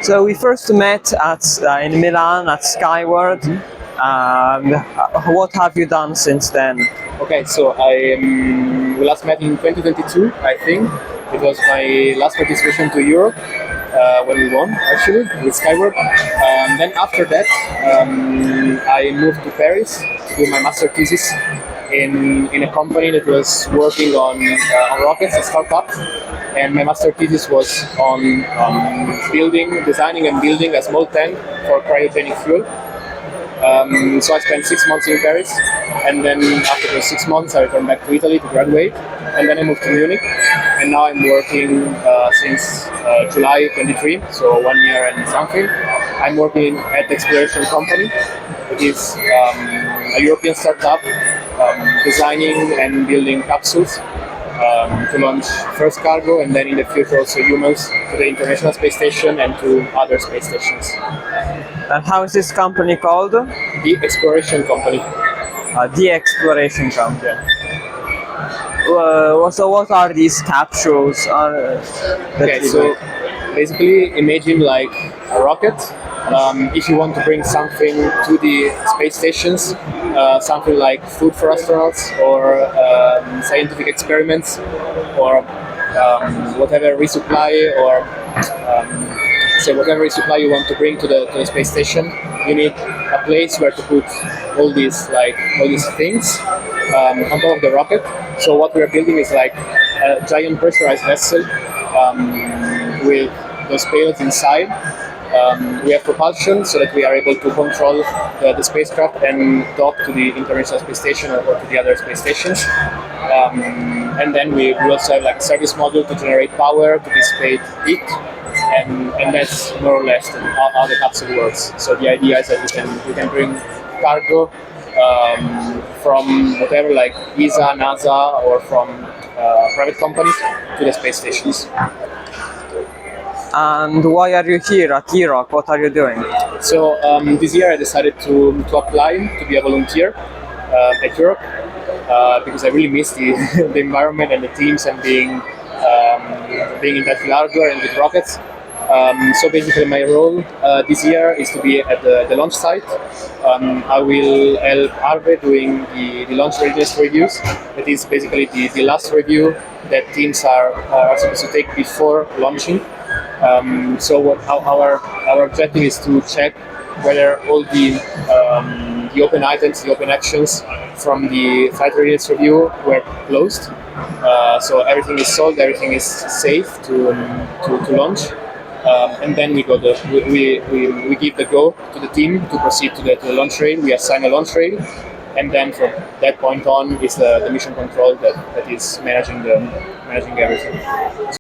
So we first met in Milan at Skyward. What have you done since then? Okay, so we last met in 2022, I think. It was my last participation to Europe when we won, actually, with Skyward. Then after that, I moved to Paris to do my Master Thesis in a company that was working on rockets, a startup. And my Master Thesis was on designing and building a small tank for cryogenic fuel. So I spent 6 months in Paris, and then after those 6 months I returned back to Italy to graduate, and then I moved to Munich, and now I'm working since July 23, so 1 year and something. I'm working at the Exploration company. It is a European startup designing and building capsules to launch first cargo, and then in the future also humans to the International Space Station and to other space stations. And how is this company called? The Exploration Company. The Exploration Company. So what are these capsules? Okay, so basically imagine like a rocket. If you want to bring something to the space stations, something like food for astronauts or scientific experiments or whatever resupply or whatever resupply you want to bring to the space station, you need a place where to put all these things on top of the rocket. So what we are building is like a giant pressurized vessel with those payloads inside. We have propulsion so that we are able to control the spacecraft and dock to the International Space Station or to the other space stations. And then we also have like a service module to generate power to dissipate heat, and that's more or less how the capsule works. So the idea is that we can bring cargo from whatever, like ESA, NASA, or from private companies to the space stations. And why are you here at Euroc? What are you doing? So this year I decided to apply to be a volunteer at Euroc because I really miss the environment and the teams and being in touch with hardware and with rockets. So basically my role this year is to be at the launch site. I will help Arve doing the launch readiness reviews. That is basically the last review that teams are supposed to take before launching. So our objective is to check whether all the open items, the open actions from the Flight Readiness review were closed. So everything is solved, everything is safe to launch. And then we give the go to the team to proceed to the launch rail. We assign a launch rail, and then from that point on is the mission control that is managing everything.